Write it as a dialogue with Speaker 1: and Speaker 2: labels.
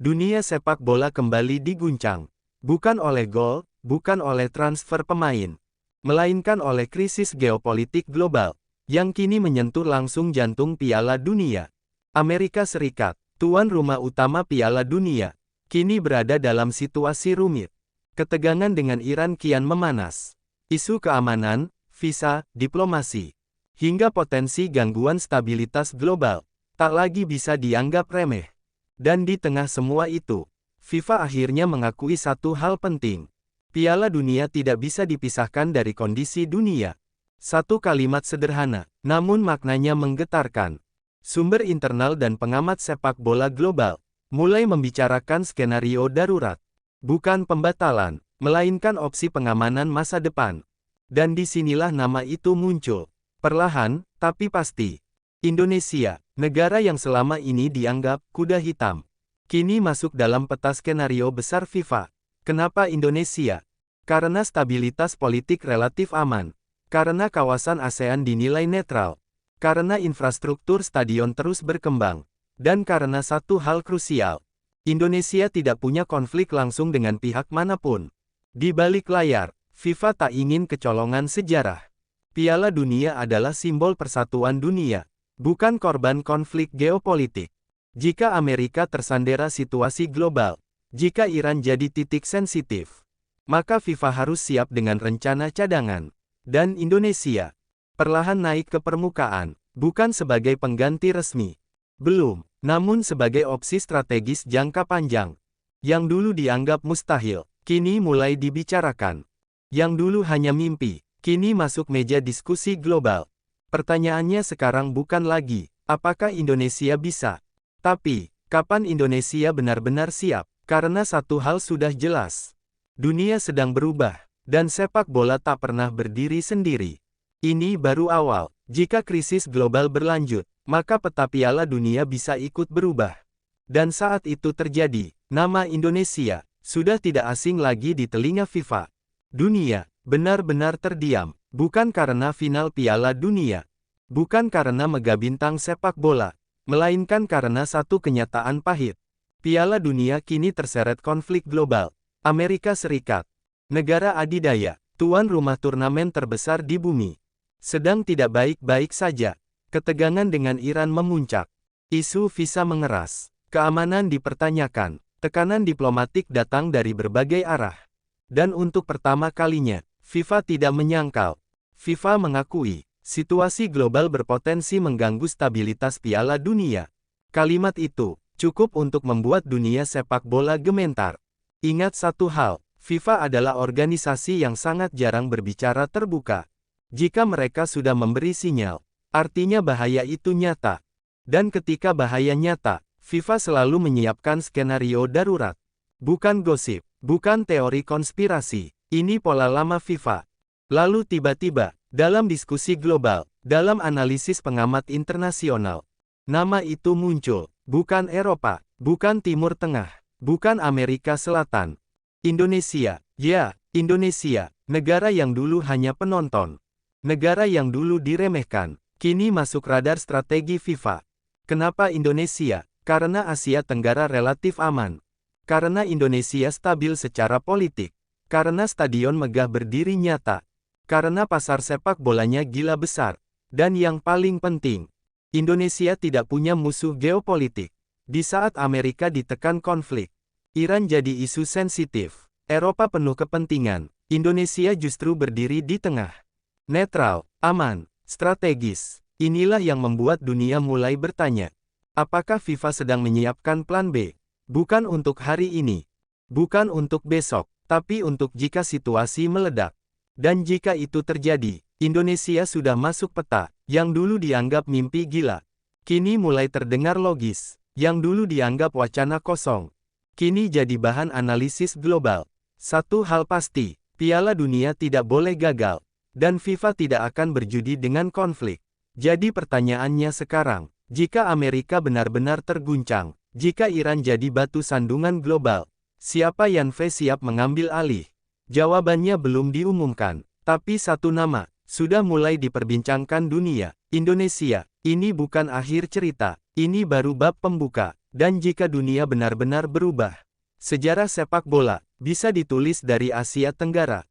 Speaker 1: Dunia sepak bola kembali diguncang. Bukan oleh gol, bukan oleh transfer pemain, melainkan oleh krisis geopolitik global, yang kini menyentuh langsung jantung Piala Dunia. Amerika Serikat, tuan rumah utama Piala Dunia, kini berada dalam situasi rumit. Ketegangan dengan Iran kian memanas. Isu keamanan, visa, diplomasi, hingga potensi gangguan stabilitas global, tak lagi bisa dianggap remeh. Dan di tengah semua itu, FIFA akhirnya mengakui satu hal penting. Piala Dunia tidak bisa dipisahkan dari kondisi dunia. Satu kalimat sederhana, namun maknanya menggetarkan. Sumber internal dan pengamat sepak bola global mulai membicarakan skenario darurat. Bukan pembatalan, melainkan opsi pengamanan masa depan. Dan disinilah nama itu muncul. Perlahan, tapi pasti. Indonesia, negara yang selama ini dianggap kuda hitam, kini masuk dalam peta skenario besar FIFA. Kenapa Indonesia? Karena stabilitas politik relatif aman. Karena kawasan ASEAN dinilai netral. Karena infrastruktur stadion terus berkembang. Dan karena satu hal krusial. Indonesia tidak punya konflik langsung dengan pihak manapun. Di balik layar, FIFA tak ingin kecolongan sejarah. Piala Dunia adalah simbol persatuan dunia, bukan korban konflik geopolitik. Jika Amerika tersandera situasi global, jika Iran jadi titik sensitif, maka FIFA harus siap dengan rencana cadangan. Dan Indonesia perlahan naik ke permukaan, bukan sebagai pengganti resmi. Belum, namun sebagai opsi strategis jangka panjang. Yang dulu dianggap mustahil, kini mulai dibicarakan. Yang dulu hanya mimpi, kini masuk meja diskusi global. Pertanyaannya sekarang bukan lagi, apakah Indonesia bisa? Tapi, kapan Indonesia benar-benar siap? Karena satu hal sudah jelas. Dunia sedang berubah, dan sepak bola tak pernah berdiri sendiri. Ini baru awal. Jika krisis global berlanjut, maka peta Piala Dunia bisa ikut berubah. Dan saat itu terjadi, nama Indonesia sudah tidak asing lagi di telinga FIFA. Dunia benar-benar terdiam, bukan karena final Piala Dunia, bukan karena mega bintang sepak bola, melainkan karena satu kenyataan pahit. Piala Dunia kini terseret konflik global. Amerika Serikat, negara adidaya, tuan rumah turnamen terbesar di bumi, sedang tidak baik-baik saja. Ketegangan dengan Iran memuncak. Isu visa mengeras. Keamanan dipertanyakan. Tekanan diplomatik datang dari berbagai arah. Dan untuk pertama kalinya, FIFA tidak menyangkal. FIFA mengakui, situasi global berpotensi mengganggu stabilitas Piala Dunia. Kalimat itu cukup untuk membuat dunia sepak bola gementar. Ingat satu hal, FIFA adalah organisasi yang sangat jarang berbicara terbuka. Jika mereka sudah memberi sinyal, artinya bahaya itu nyata. Dan ketika bahaya nyata, FIFA selalu menyiapkan skenario darurat. Bukan gosip, bukan teori konspirasi. Ini pola lama FIFA. Lalu tiba-tiba, dalam diskusi global, dalam analisis pengamat internasional, nama itu muncul. Bukan Eropa, bukan Timur Tengah, bukan Amerika Selatan. Indonesia, ya, Indonesia, negara yang dulu hanya penonton. Negara yang dulu diremehkan, kini masuk radar strategi FIFA. Kenapa Indonesia? Karena Asia Tenggara relatif aman. Karena Indonesia stabil secara politik. Karena stadion megah berdiri nyata. Karena pasar sepak bolanya gila besar. Dan yang paling penting, Indonesia tidak punya musuh geopolitik. Di saat Amerika ditekan konflik, Iran jadi isu sensitif, Eropa penuh kepentingan, Indonesia justru berdiri di tengah. Netral, aman, strategis. Inilah yang membuat dunia mulai bertanya. Apakah FIFA sedang menyiapkan plan B? Bukan untuk hari ini. Bukan untuk besok, tapi untuk jika situasi meledak. Dan jika itu terjadi, Indonesia sudah masuk peta, yang dulu dianggap mimpi gila. Kini mulai terdengar logis, yang dulu dianggap wacana kosong. Kini jadi bahan analisis global. Satu hal pasti, Piala Dunia tidak boleh gagal. Dan FIFA tidak akan berjudi dengan konflik. Jadi pertanyaannya sekarang, jika Amerika benar-benar terguncang, jika Iran jadi batu sandungan global, siapa yang siap mengambil alih? Jawabannya belum diumumkan, tapi satu nama sudah mulai diperbincangkan dunia. Indonesia, ini bukan akhir cerita, ini baru bab pembuka. Dan jika dunia benar-benar berubah, sejarah sepak bola bisa ditulis dari Asia Tenggara.